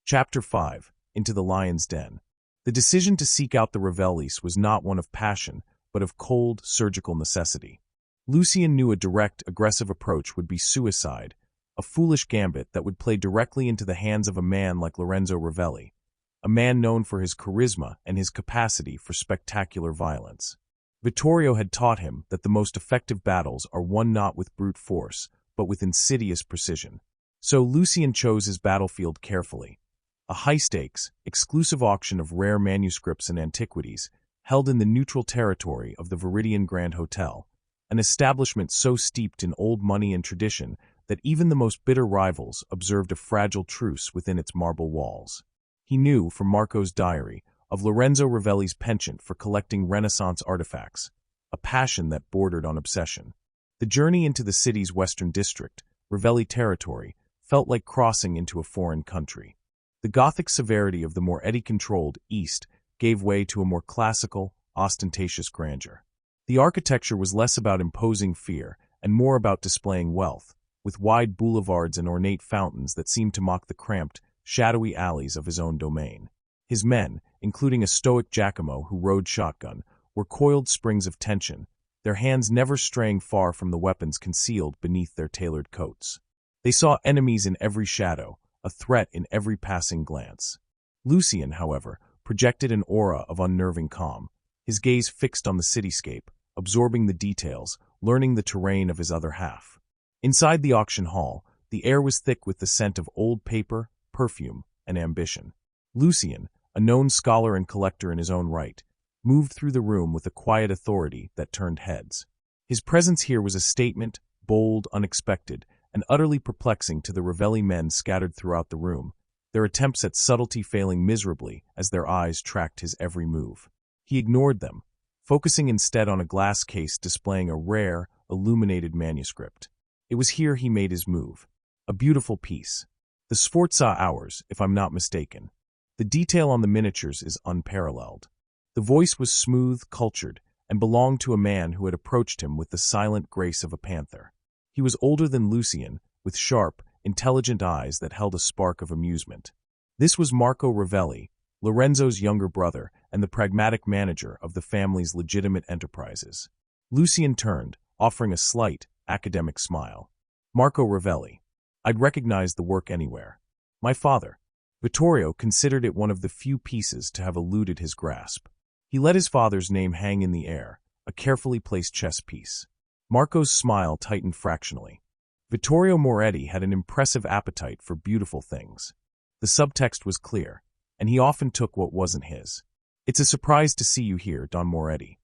Chapter 5. Into the Lion's Den. The decision to seek out the Ravellis was not one of passion, but of cold, surgical necessity. Lucien knew a direct, aggressive approach would be suicide, a foolish gambit that would play directly into the hands of a man like Lorenzo Ravelli, a man known for his charisma and his capacity for spectacular violence. Vittorio had taught him that the most effective battles are won not with brute force, but with insidious precision. So Lucien chose his battlefield carefully. A high-stakes, exclusive auction of rare manuscripts and antiquities, held in the neutral territory of the Veridian Grand Hotel, an establishment so steeped in old money and tradition that even the most bitter rivals observed a fragile truce within its marble walls. He knew, from Marco's diary, of Lorenzo Ravelli's penchant for collecting Renaissance artifacts, a passion that bordered on obsession. The journey into the city's western district, Ravelli territory, felt like crossing into a foreign country. The Gothic severity of the Moretti-controlled East gave way to a more classical, ostentatious grandeur. The architecture was less about imposing fear and more about displaying wealth, with wide boulevards and ornate fountains that seemed to mock the cramped, shadowy alleys of his own domain. His men, including a stoic Giacomo who rode shotgun, were coiled springs of tension, their hands never straying far from the weapons concealed beneath their tailored coats. They saw enemies in every shadow, a threat in every passing glance. Lucien, however, projected an aura of unnerving calm, his gaze fixed on the cityscape, absorbing the details, learning the terrain of his other half. Inside the auction hall, the air was thick with the scent of old paper, perfume, and ambition. Lucien, a known scholar and collector in his own right, moved through the room with a quiet authority that turned heads. His presence here was a statement, bold, unexpected, and utterly perplexing to the Ravelli men scattered throughout the room, their attempts at subtlety failing miserably as their eyes tracked his every move. He ignored them, focusing instead on a glass case displaying a rare, illuminated manuscript. It was here he made his move. A beautiful piece. The Sforza Hours, if I'm not mistaken. The detail on the miniatures is unparalleled. The voice was smooth, cultured, and belonged to a man who had approached him with the silent grace of a panther. He was older than Lucien, with sharp, intelligent eyes that held a spark of amusement. This was Marco Ravelli, Lorenzo's younger brother and the pragmatic manager of the family's legitimate enterprises. Lucien turned, offering a slight, academic smile. Marco Ravelli. I'd recognize the work anywhere. My father. Vittorio considered it one of the few pieces to have eluded his grasp. He let his father's name hang in the air, a carefully placed chess piece. Marco's smile tightened fractionally. Vittorio Moretti had an impressive appetite for beautiful things. The subtext was clear, and he often took what wasn't his. It's a surprise to see you here, Don Moretti.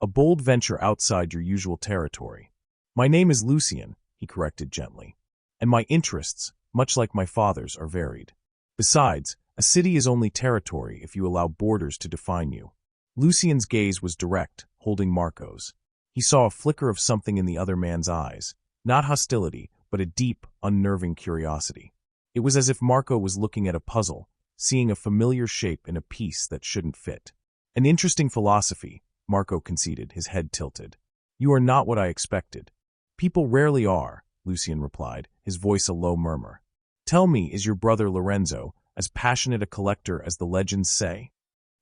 A bold venture outside your usual territory. My name is Lucien, he corrected gently, and my interests, much like my father's, are varied. Besides, a city is only territory if you allow borders to define you. Lucien's gaze was direct, holding Marco's. He saw a flicker of something in the other man's eyes, not hostility, but a deep, unnerving curiosity. It was as if Marco was looking at a puzzle, seeing a familiar shape in a piece that shouldn't fit. An interesting philosophy, Marco conceded, his head tilted. You are not what I expected. People rarely are, Lucien replied, his voice a low murmur. Tell me, is your brother Lorenzo as passionate a collector as the legends say?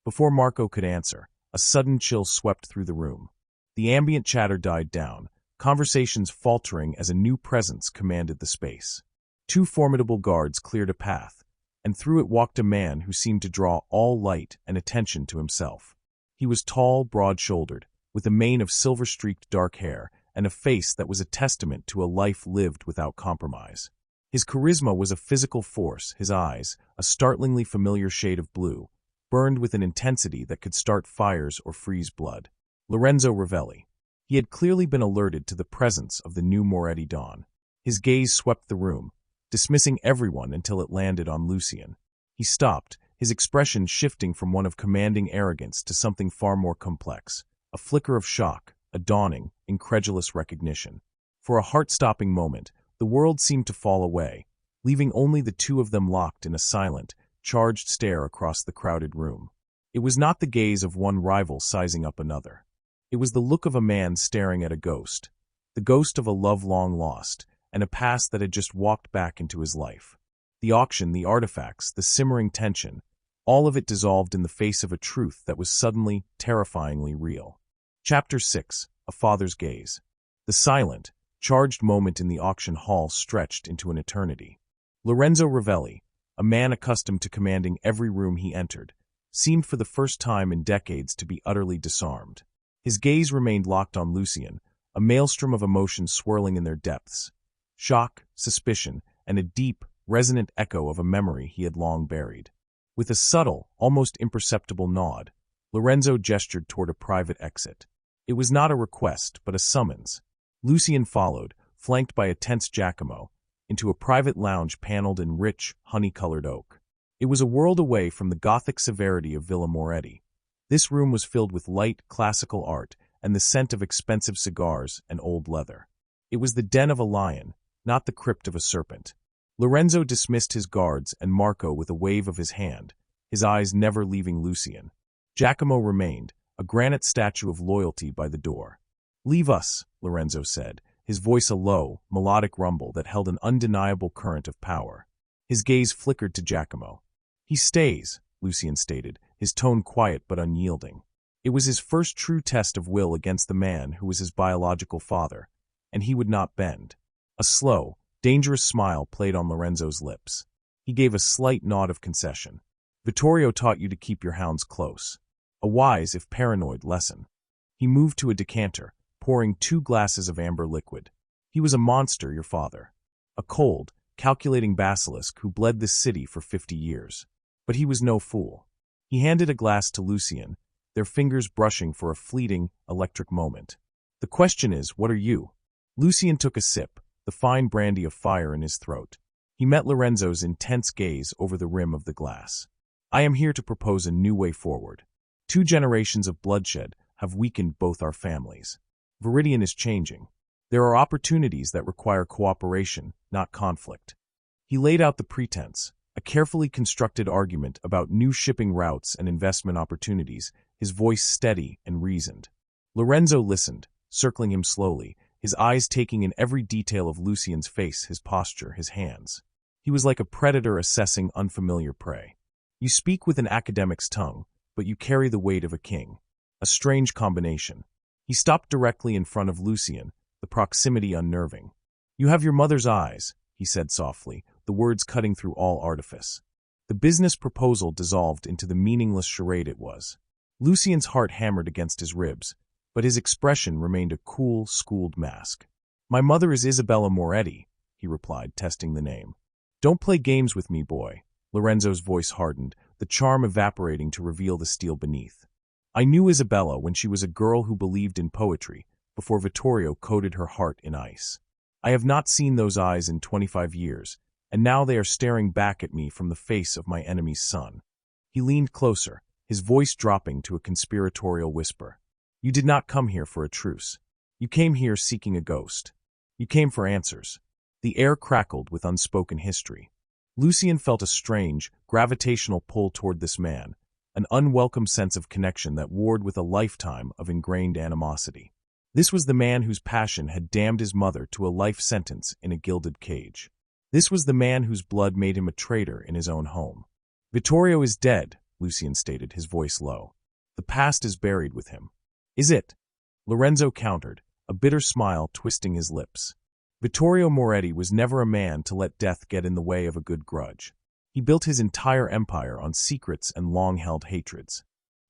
Before Marco could answer, a sudden chill swept through the room. The ambient chatter died down, conversations faltering as a new presence commanded the space. Two formidable guards cleared a path, and through it walked a man who seemed to draw all light and attention to himself. He was tall, broad-shouldered, with a mane of silver-streaked dark hair and a face that was a testament to a life lived without compromise. His charisma was a physical force, his eyes, a startlingly familiar shade of blue, burned with an intensity that could start fires or freeze blood. Lorenzo Ravelli. He had clearly been alerted to the presence of the new Moretti Don. His gaze swept the room, dismissing everyone until it landed on Lucien. He stopped, his expression shifting from one of commanding arrogance to something far more complex, a flicker of shock, a dawning, incredulous recognition. For a heart-stopping moment, the world seemed to fall away, leaving only the two of them locked in a silent, charged stare across the crowded room. It was not the gaze of one rival sizing up another. It was the look of a man staring at a ghost, the ghost of a love long lost, and a past that had just walked back into his life. The auction, the artifacts, the simmering tension, all of it dissolved in the face of a truth that was suddenly, terrifyingly real. Chapter 6. A Father's Gaze. The silent, charged moment in the auction hall stretched into an eternity. Lorenzo Ravelli, a man accustomed to commanding every room he entered, seemed for the first time in decades to be utterly disarmed. His gaze remained locked on Lucien, a maelstrom of emotions swirling in their depths. Shock, suspicion, and a deep, resonant echo of a memory he had long buried. With a subtle, almost imperceptible nod, Lorenzo gestured toward a private exit. It was not a request, but a summons. Lucien followed, flanked by a tense Giacomo, into a private lounge paneled in rich, honey-colored oak. It was a world away from the Gothic severity of Villa Moretti. This room was filled with light, classical art and the scent of expensive cigars and old leather. It was the den of a lion, not the crypt of a serpent. Lorenzo dismissed his guards and Marco with a wave of his hand, his eyes never leaving Lucien. Giacomo remained, a granite statue of loyalty by the door. "Leave us," Lorenzo said, his voice a low, melodic rumble that held an undeniable current of power. His gaze flickered to Giacomo. "He stays," Lucien stated, his tone quiet but unyielding. It was his first true test of will against the man who was his biological father, and he would not bend. A slow, dangerous smile played on Lorenzo's lips. He gave a slight nod of concession. "Vittorio taught you to keep your hounds close. A wise, if paranoid, lesson." He moved to a decanter, pouring 2 glasses of amber liquid. "He was a monster, your father. A cold, calculating basilisk who bled this city for 50 years. But he was no fool." He handed a glass to Lucien, their fingers brushing for a fleeting, electric moment. "The question is, what are you?" Lucien took a sip, the fine brandy of fire in his throat. He met Lorenzo's intense gaze over the rim of the glass. "I am here to propose a new way forward. 2 generations of bloodshed have weakened both our families. Veridian is changing. There are opportunities that require cooperation, not conflict." He laid out the pretense, a carefully constructed argument about new shipping routes and investment opportunities, his voice steady and reasoned. Lorenzo listened, circling him slowly, his eyes taking in every detail of Lucien's face, his posture, his hands. He was like a predator assessing unfamiliar prey. "You speak with an academic's tongue, but you carry the weight of a king. A strange combination." He stopped directly in front of Lucien, the proximity unnerving. "You have your mother's eyes," he said softly, the words cutting through all artifice. The business proposal dissolved into the meaningless charade it was. Lucien's heart hammered against his ribs, but his expression remained a cool, schooled mask. "My mother is Isabella Moretti," he replied, testing the name. "Don't play games with me, boy." Lorenzo's voice hardened, the charm evaporating to reveal the steel beneath. "I knew Isabella when she was a girl who believed in poetry, before Vittorio coated her heart in ice. I have not seen those eyes in 25 years, and now they are staring back at me from the face of my enemy's son." He leaned closer, his voice dropping to a conspiratorial whisper. "You did not come here for a truce. You came here seeking a ghost. You came for answers." The air crackled with unspoken history. Lucien felt a strange, gravitational pull toward this man, an unwelcome sense of connection that warred with a lifetime of ingrained animosity. This was the man whose passion had damned his mother to a life sentence in a gilded cage. This was the man whose blood made him a traitor in his own home. "Vittorio is dead," Lucien stated, his voice low. "The past is buried with him." "Is it?" Lorenzo countered, a bitter smile twisting his lips. "Vittorio Moretti was never a man to let death get in the way of a good grudge. He built his entire empire on secrets and long-held hatreds."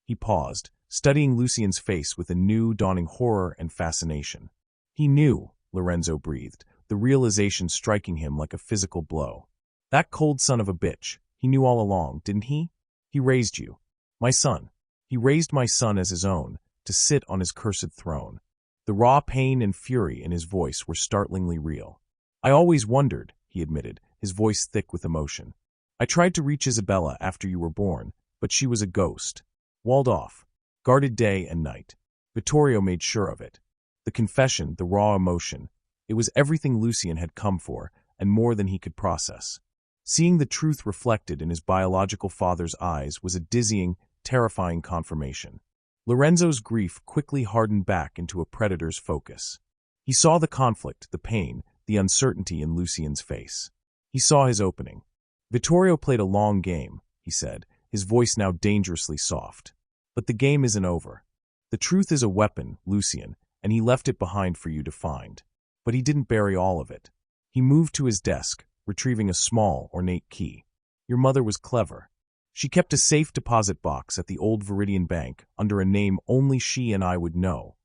He paused, studying Lucien's face with a new, dawning horror and fascination. "He knew," Lorenzo breathed, the realization striking him like a physical blow. "That cold son of a bitch, he knew all along, didn't he? He raised you. My son. He raised my son as his own, to sit on his cursed throne." The raw pain and fury in his voice were startlingly real. "I always wondered," he admitted, his voice thick with emotion. "I tried to reach Isabella after you were born, but she was a ghost. Walled off. Guarded day and night. Vittorio made sure of it." The confession, the raw emotion, it was everything Lucien had come for, and more than he could process. Seeing the truth reflected in his biological father's eyes was a dizzying, terrifying confirmation. Lorenzo's grief quickly hardened back into a predator's focus. He saw the conflict, the pain, the uncertainty in Lucien's face. He saw his opening. Vittorio played a long game, he said, his voice now dangerously soft. But the game isn't over. The truth is a weapon, Lucien, and he left it behind for you to find. But he didn't bury all of it. He moved to his desk, retrieving a small, ornate key. Your mother was clever. She kept a safe deposit box at the old Veridian bank under a name only she and I would know.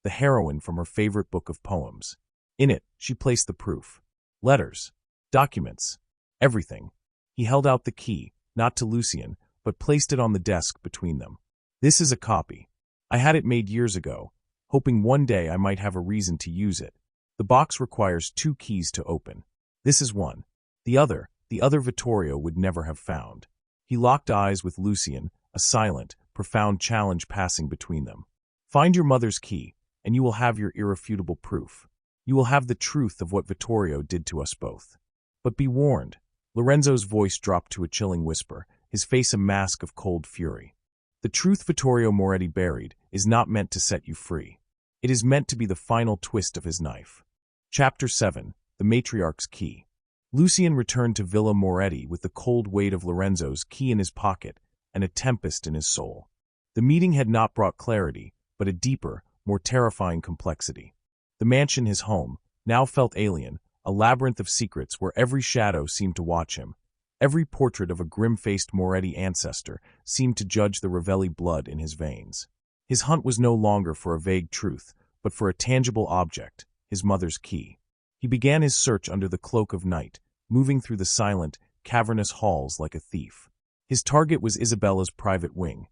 The heroine from her favorite book of poems. In it, she placed the proof. Letters. Documents. Everything. He held out the key, not to Lucien, but placed it on the desk between them. This is a copy. I had it made years ago, hoping one day I might have a reason to use it. The box requires 2 keys to open. This is one. The other Vittorio would never have found. He locked eyes with Lucien, a silent, profound challenge passing between them. Find your mother's key, and you will have your irrefutable proof. You will have the truth of what Vittorio did to us both. But be warned. Lorenzo's voice dropped to a chilling whisper, his face a mask of cold fury. The truth Vittorio Moretti buried is not meant to set you free. It is meant to be the final twist of his knife. Chapter 7. The Matriarch's Key. Lucien returned to Villa Moretti with the cold weight of Lorenzo's key in his pocket and a tempest in his soul. The meeting had not brought clarity, but a deeper, more terrifying complexity. The mansion, his home, now felt alien, a labyrinth of secrets where every shadow seemed to watch him. Every portrait of a grim-faced Moretti ancestor seemed to judge the Ravelli blood in his veins. His hunt was no longer for a vague truth, but for a tangible object, his mother's key. He began his search under the cloak of night, moving through the silent, cavernous halls like a thief. His target was Isabella's private wing,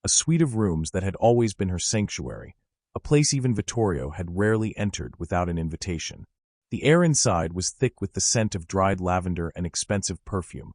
a suite of rooms that had always been her sanctuary, a place even Vittorio had rarely entered without an invitation. The air inside was thick with the scent of dried lavender and expensive perfume,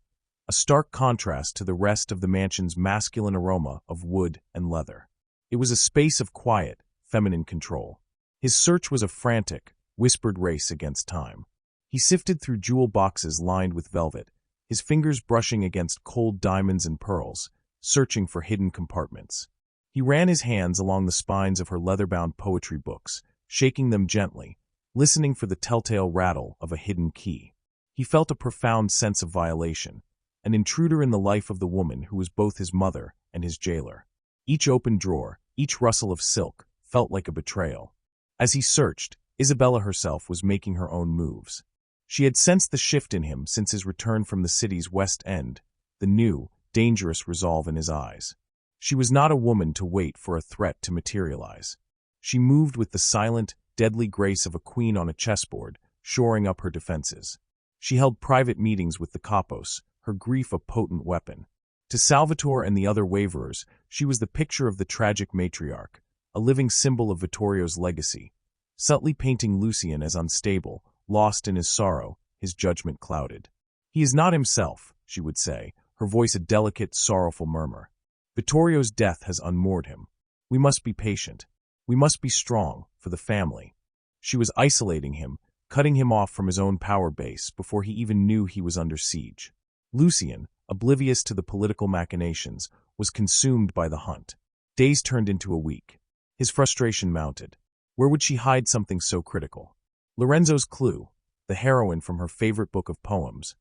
a stark contrast to the rest of the mansion's masculine aroma of wood and leather. It was a space of quiet, feminine control. His search was a frantic, whispered race against time. He sifted through jewel boxes lined with velvet, his fingers brushing against cold diamonds and pearls, searching for hidden compartments. He ran his hands along the spines of her leather-bound poetry books, shaking them gently, listening for the telltale rattle of a hidden key. He felt a profound sense of violation, an intruder in the life of the woman who was both his mother and his jailer. Each open drawer, each rustle of silk, felt like a betrayal. As he searched, Isabella herself was making her own moves. She had sensed the shift in him since his return from the city's West End, the new, dangerous resolve in his eyes. She was not a woman to wait for a threat to materialize. She moved with the silent, deadly grace of a queen on a chessboard, shoring up her defenses. She held private meetings with the capos, her grief a potent weapon. To Salvatore and the other waverers, she was the picture of the tragic matriarch, a living symbol of Vittorio's legacy, subtly painting Lucien as unstable, lost in his sorrow, his judgment clouded. He is not himself, she would say, her voice a delicate, sorrowful murmur. Vittorio's death has unmoored him. We must be patient. We must be strong, for the family. She was isolating him, cutting him off from his own power base before he even knew he was under siege. Lucien, oblivious to the political machinations, was consumed by the hunt. Days turned into a week. His frustration mounted. Where would she hide something so critical? Lorenzo's clue, the heroine from her favorite book of poems,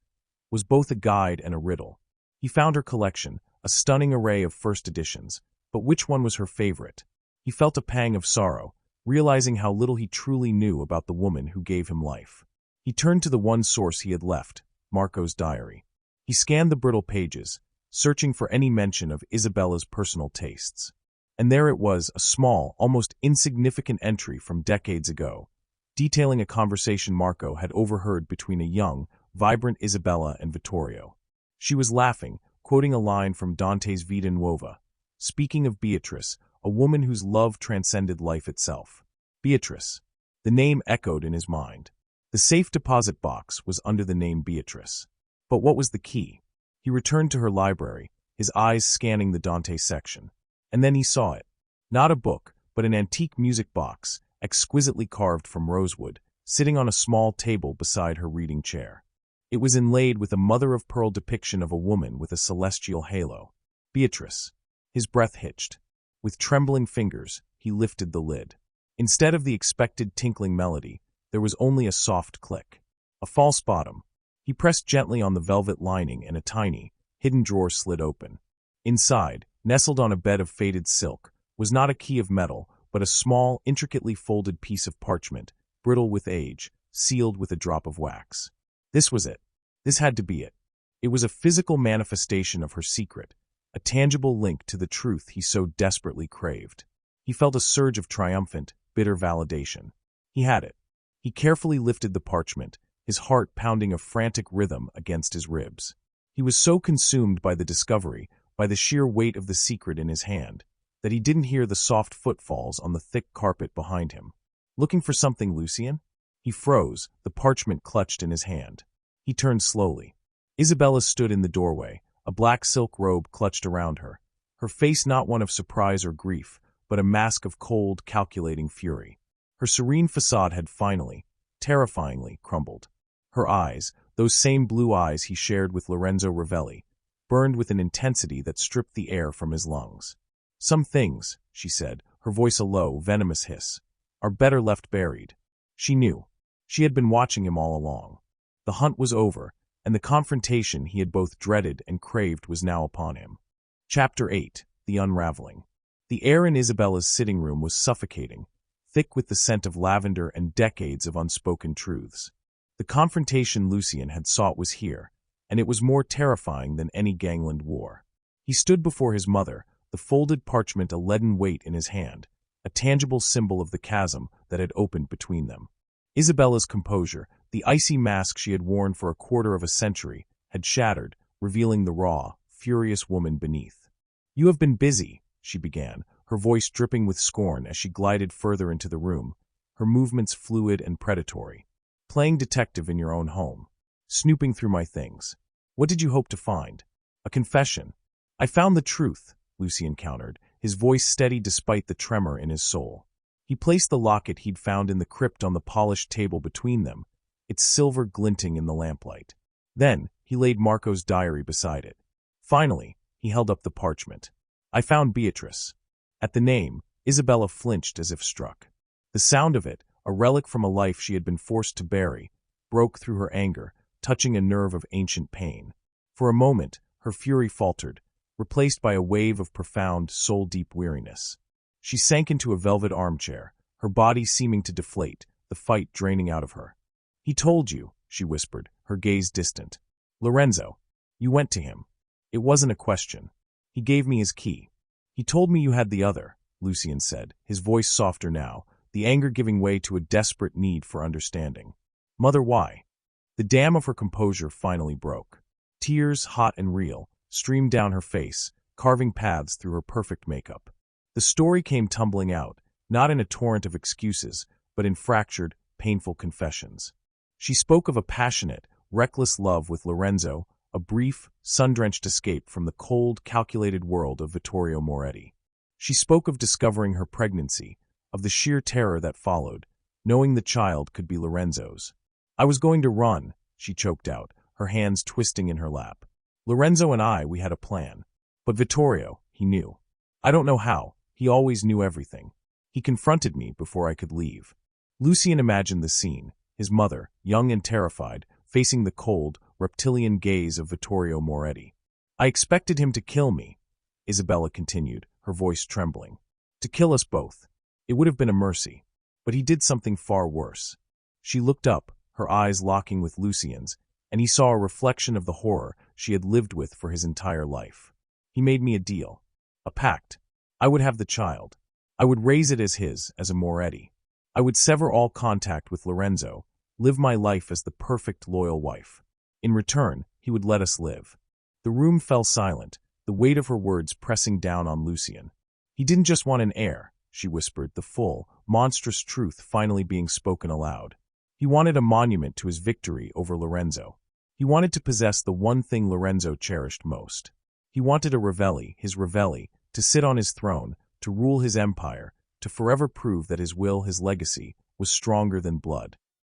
was both a guide and a riddle. He found her collection, a stunning array of first editions, but which one was her favorite? He felt a pang of sorrow, realizing how little he truly knew about the woman who gave him life. He turned to the one source he had left, Marco's diary. He scanned the brittle pages, searching for any mention of Isabella's personal tastes. And there it was, a small, almost insignificant entry from decades ago, detailing a conversation Marco had overheard between a young, vibrant Isabella and Vittorio. She was laughing, quoting a line from Dante's Vita Nuova, speaking of Beatrice, a woman whose love transcended life itself. Beatrice. The name echoed in his mind. The safe deposit box was under the name Beatrice. But what was the key? He returned to her library, his eyes scanning the Dante section. And then he saw it. Not a book, but an antique music box, exquisitely carved from rosewood, sitting on a small table beside her reading chair. It was inlaid with a mother-of-pearl depiction of a woman with a celestial halo. Beatrice. His breath hitched. With trembling fingers, he lifted the lid. Instead of the expected tinkling melody, there was only a soft click. A false bottom. He pressed gently on the velvet lining and a tiny, hidden drawer slid open. Inside, nestled on a bed of faded silk, was not a key of metal, but a small, intricately folded piece of parchment, brittle with age, sealed with a drop of wax. This was it. This had to be it. It was a physical manifestation of her secret, a tangible link to the truth he so desperately craved. He felt a surge of triumphant, bitter validation. He had it. He carefully lifted the parchment, his heart pounding a frantic rhythm against his ribs. He was so consumed by the discovery, by the sheer weight of the secret in his hand, that he didn't hear the soft footfalls on the thick carpet behind him. Looking for something, Lucien? He froze, the parchment clutched in his hand. He turned slowly. Isabella stood in the doorway, a black silk robe clutched around her, her face not one of surprise or grief, but a mask of cold, calculating fury. Her serene facade had finally, terrifyingly, crumbled. Her eyes, those same blue eyes he shared with Lorenzo Ravelli, burned with an intensity that stripped the air from his lungs. "Some things," she said, her voice a low, venomous hiss, "are better left buried." She knew. She had been watching him all along. The hunt was over, and the confrontation he had both dreaded and craved was now upon him. Chapter 8. The Unraveling. The air in Isabella's sitting room was suffocating, thick with the scent of lavender and decades of unspoken truths. The confrontation Lucien had sought was here, and it was more terrifying than any gangland war. He stood before his mother, the folded parchment a leaden weight in his hand, a tangible symbol of the chasm that had opened between them. Isabella's composure, the icy mask she had worn for a quarter of a century, had shattered, revealing the raw, furious woman beneath. "You have been busy," she began, her voice dripping with scorn as she glided further into the room, her movements fluid and predatory. "Playing detective in your own home. Snooping through my things. What did you hope to find? A confession?" "I found the truth," Lucien countered, his voice steady despite the tremor in his soul. He placed the locket he'd found in the crypt on the polished table between them, its silver glinting in the lamplight. Then, he laid Marco's diary beside it. Finally, he held up the parchment. "I found Beatrice." At the name, Isabella flinched as if struck. The sound of it, a relic from a life she had been forced to bury, broke through her anger, touching a nerve of ancient pain. For a moment, her fury faltered, replaced by a wave of profound, soul-deep weariness. She sank into a velvet armchair, her body seeming to deflate, the fight draining out of her. "He told you," she whispered, her gaze distant. "Lorenzo. You went to him. It wasn't a question. He gave me his key. He told me you had the other," Lucien said, his voice softer now, the anger giving way to a desperate need for understanding. "Mother, why?" The dam of her composure finally broke. Tears, hot and real, streamed down her face, carving paths through her perfect makeup. The story came tumbling out, not in a torrent of excuses, but in fractured, painful confessions. She spoke of a passionate, reckless love with Lorenzo, a brief, sun-drenched escape from the cold, calculated world of Vittorio Moretti. She spoke of discovering her pregnancy, of the sheer terror that followed, knowing the child could be Lorenzo's. "I was going to run," she choked out, her hands twisting in her lap. "Lorenzo and we had a plan. But Vittorio, he knew. I don't know how. He always knew everything. He confronted me before I could leave." Lucien imagined the scene, his mother, young and terrified, facing the cold, reptilian gaze of Vittorio Moretti. "I expected him to kill me," Isabella continued, her voice trembling. "To kill us both. It would have been a mercy. But he did something far worse." She looked up, her eyes locking with Lucien's, and he saw a reflection of the horror she had lived with for his entire life. "He made me a deal. A pact. I would have the child. I would raise it as his, as a Moretti. I would sever all contact with Lorenzo, live my life as the perfect, loyal wife. In return, he would let us live." The room fell silent, the weight of her words pressing down on Lucien. "He didn't just want an heir," she whispered, the full, monstrous truth finally being spoken aloud. "He wanted a monument to his victory over Lorenzo. He wanted to possess the one thing Lorenzo cherished most. He wanted a Ravelli, his Ravelli, to sit on his throne, to rule his empire, to forever prove that his will, his legacy, was stronger than blood."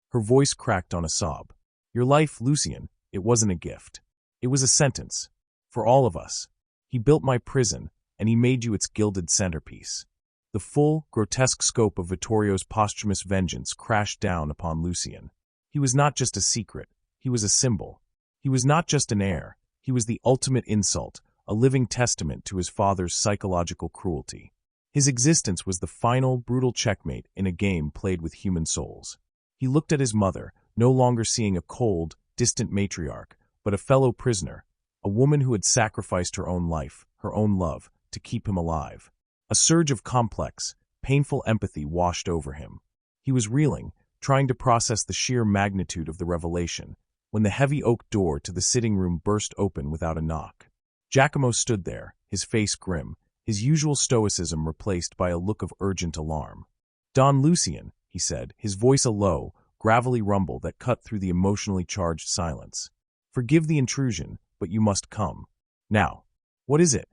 Her voice cracked on a sob. "Your life, Lucien, it wasn't a gift. It was a sentence. For all of us. He built my prison, and he made you its gilded centerpiece." The full, grotesque scope of Vittorio's posthumous vengeance crashed down upon Lucien. He was not just a secret, he was a symbol, He was not just an heir, he was the ultimate insult, a living testament to his father's psychological cruelty. His existence was the final, brutal checkmate in a game played with human souls. He looked at his mother, no longer seeing a cold, distant matriarch, but a fellow prisoner, a woman who had sacrificed her own life, her own love, to keep him alive. A surge of complex, painful empathy washed over him. He was reeling, trying to process the sheer magnitude of the revelation, when the heavy oak door to the sitting room burst open without a knock. Giacomo stood there, his face grim, his usual stoicism replaced by a look of urgent alarm. "Don Lucien," he said, his voice a low, gravelly rumble that cut through the emotionally charged silence. "Forgive the intrusion, but you must come. Now." "What is it?"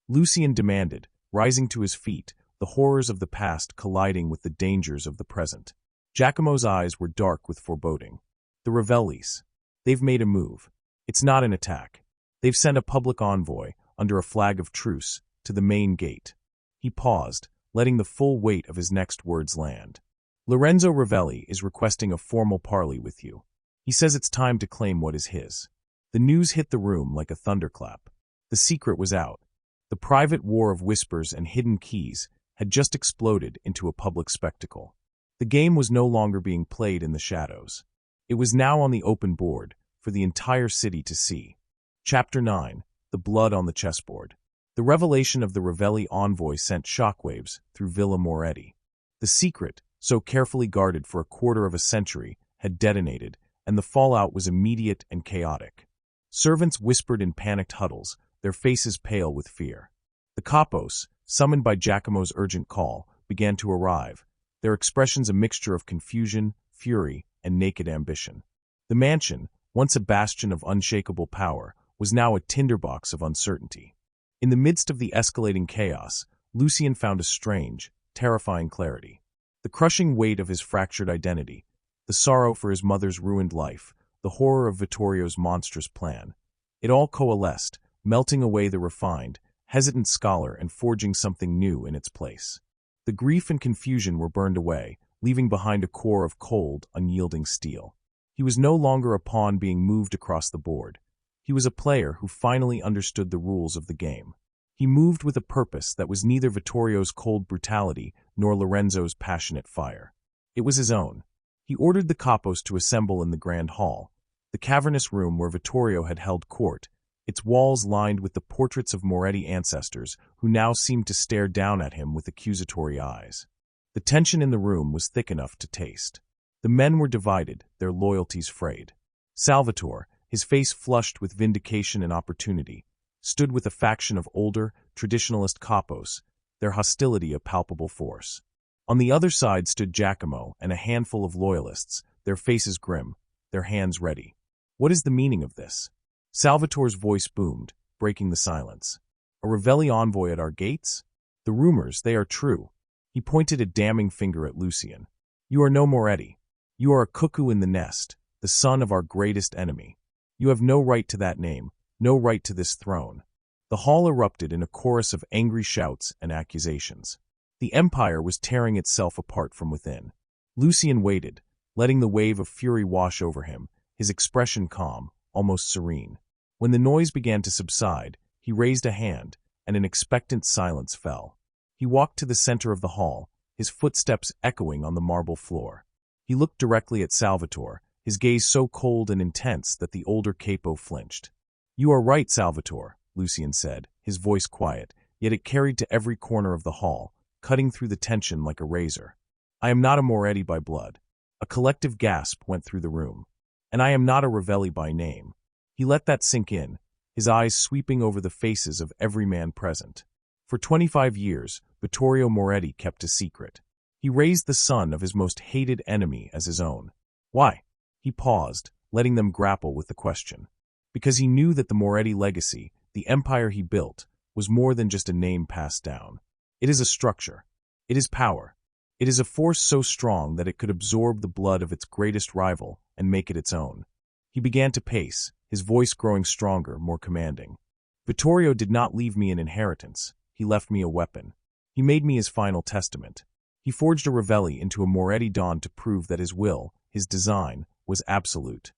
Lucien demanded, rising to his feet, the horrors of the past colliding with the dangers of the present. Giacomo's eyes were dark with foreboding. "The Ravellis. They've made a move. It's not an attack. They've sent a public envoy, under a flag of truce, to the main gate." He paused, letting the full weight of his next words land. "Lorenzo Ravelli is requesting a formal parley with you. He says it's time to claim what is his." The news hit the room like a thunderclap. The secret was out. The private war of whispers and hidden keys had just exploded into a public spectacle. The game was no longer being played in the shadows. It was now on the open board, for the entire city to see. Chapter 9. The Blood on the Chessboard. The revelation of the Ravelli envoy sent shockwaves through Villa Moretti. The secret, so carefully guarded for a quarter of a century, had detonated, and the fallout was immediate and chaotic. Servants whispered in panicked huddles, their faces pale with fear. The capos, summoned by Giacomo's urgent call, began to arrive, their expressions a mixture of confusion, fury, and naked ambition. The mansion, once a bastion of unshakable power, was now a tinderbox of uncertainty. In the midst of the escalating chaos, Lucien found a strange, terrifying clarity. The crushing weight of his fractured identity, the sorrow for his mother's ruined life, the horror of Vittorio's monstrous plan. It all coalesced, melting away the refined, hesitant scholar and forging something new in its place. The grief and confusion were burned away, leaving behind a core of cold, unyielding steel. He was no longer a pawn being moved across the board. He was a player who finally understood the rules of the game. He moved with a purpose that was neither Vittorio's cold brutality nor Lorenzo's passionate fire. It was his own. He ordered the capos to assemble in the grand hall, the cavernous room where Vittorio had held court, its walls lined with the portraits of Moretti ancestors who now seemed to stare down at him with accusatory eyes. The tension in the room was thick enough to taste. The men were divided, their loyalties frayed. Salvatore, his face flushed with vindication and opportunity, stood with a faction of older, traditionalist capos, their hostility a palpable force. On the other side stood Giacomo and a handful of loyalists, their faces grim, their hands ready. "What is the meaning of this?" Salvatore's voice boomed, breaking the silence. "A Ravelli envoy at our gates? The rumors, they are true." He pointed a damning finger at Lucien. "You are no Moretti. You are a cuckoo in the nest, the son of our greatest enemy. You have no right to that name, no right to this throne." The hall erupted in a chorus of angry shouts and accusations. The empire was tearing itself apart from within. Lucien waited, letting the wave of fury wash over him, his expression calm, almost serene. When the noise began to subside, he raised a hand, and an expectant silence fell. He walked to the center of the hall, his footsteps echoing on the marble floor. He looked directly at Salvatore, his gaze so cold and intense that the older capo flinched. "You are right, Salvatore," Lucien said, his voice quiet, yet it carried to every corner of the hall, cutting through the tension like a razor. "I am not a Moretti by blood." A collective gasp went through the room. "And I am not a Ravelli by name." He let that sink in, his eyes sweeping over the faces of every man present. For 25 years, Vittorio Moretti kept a secret. He raised the son of his most hated enemy as his own. Why? He paused, letting them grapple with the question. Because he knew that the Moretti legacy, the empire he built, was more than just a name passed down. It is a structure. It is power. It is a force so strong that it could absorb the blood of its greatest rival and make it its own. He began to pace, his voice growing stronger, more commanding. Vittorio did not leave me an inheritance. He left me a weapon. He made me his final testament. He forged a Ravelli into a Moretti Don to prove that his will, his design, was absolute.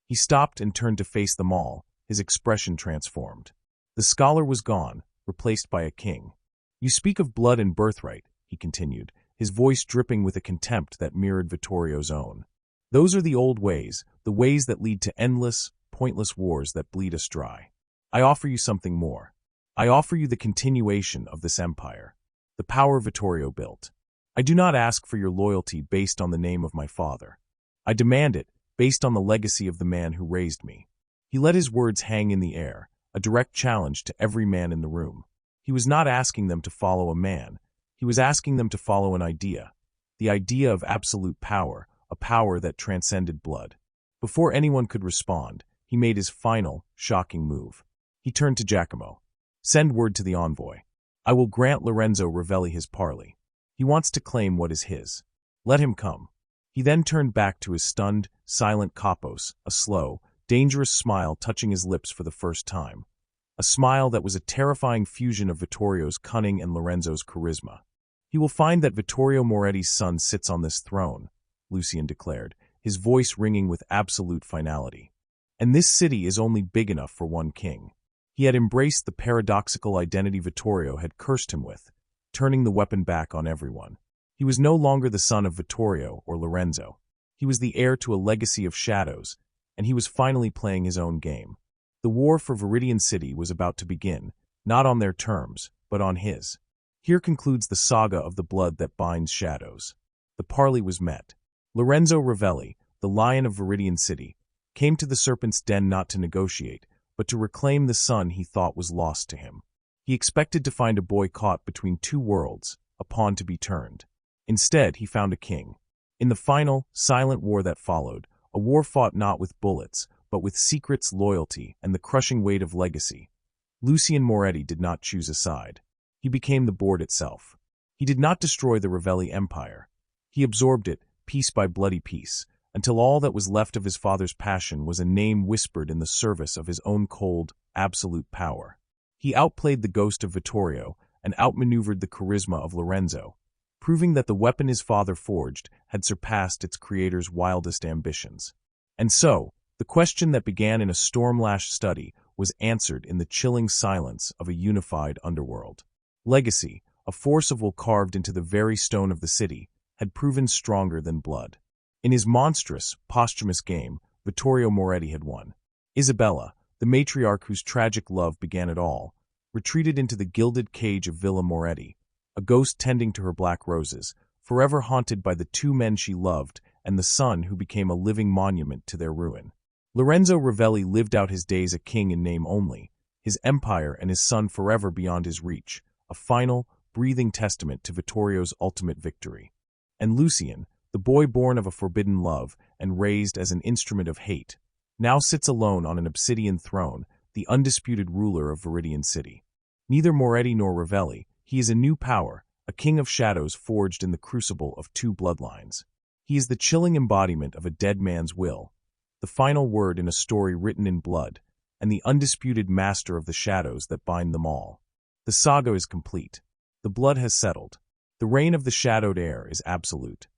He stopped and turned to face them all, his expression transformed. The scholar was gone, replaced by a king. You speak of blood and birthright, he continued, his voice dripping with a contempt that mirrored Vittorio's own. Those are the old ways, the ways that lead to endless, pointless wars that bleed us dry. I offer you something more. I offer you the continuation of this empire, the power Vittorio built. I do not ask for your loyalty based on the name of my father. I demand it based on the legacy of the man who raised me. He let his words hang in the air, a direct challenge to every man in the room. He was not asking them to follow a man. He was asking them to follow an idea, the idea of absolute power, a power that transcended blood. Before anyone could respond, he made his final, shocking move. He turned to Giacomo. Send word to the envoy. I will grant Lorenzo Ravelli his parley. He wants to claim what is his. Let him come. He then turned back to his stunned, silent capos, a slow, dangerous smile touching his lips for the first time. A smile that was a terrifying fusion of Vittorio's cunning and Lorenzo's charisma. He will find that Vittorio Moretti's son sits on this throne, Lucien declared, his voice ringing with absolute finality. And this city is only big enough for one king. He had embraced the paradoxical identity Vittorio had cursed him with, turning the weapon back on everyone. He was no longer the son of Vittorio or Lorenzo. He was the heir to a legacy of shadows, and he was finally playing his own game. The war for Veridian City was about to begin, not on their terms, but on his. Here concludes the saga of the blood that binds shadows. The parley was met. Lorenzo Ravelli, the lion of Veridian City, came to the serpent's den not to negotiate, but to reclaim the son he thought was lost to him. He expected to find a boy caught between two worlds, a pawn to be turned. Instead, he found a king. In the final, silent war that followed, a war fought not with bullets, but with secrets, loyalty, and the crushing weight of legacy, Lucien Moretti did not choose a side. He became the board itself. He did not destroy the Ravelli empire. He absorbed it, piece by bloody piece, until all that was left of his father's passion was a name whispered in the service of his own cold, absolute power. He outplayed the ghost of Vittorio and outmaneuvered the charisma of Lorenzo, proving that the weapon his father forged had surpassed its creator's wildest ambitions. And so, the question that began in a storm-lashed study was answered in the chilling silence of a unified underworld. Legacy, a force of will carved into the very stone of the city, had proven stronger than blood. In his monstrous, posthumous game, Vittorio Moretti had won. Isabella, the matriarch whose tragic love began it all, retreated into the gilded cage of Villa Moretti, a ghost tending to her black roses, forever haunted by the two men she loved and the son who became a living monument to their ruin. Lorenzo Ravelli lived out his days a king in name only, his empire and his son forever beyond his reach, a final, breathing testament to Vittorio's ultimate victory. And Lucien, the boy born of a forbidden love and raised as an instrument of hate, now sits alone on an obsidian throne, the undisputed ruler of Veridian City. Neither Moretti nor Ravelli, he is a new power, a king of shadows forged in the crucible of two bloodlines. He is the chilling embodiment of a dead man's will, the final word in a story written in blood, and the undisputed master of the shadows that bind them all. The saga is complete. The blood has settled. The reign of the shadowed heir is absolute.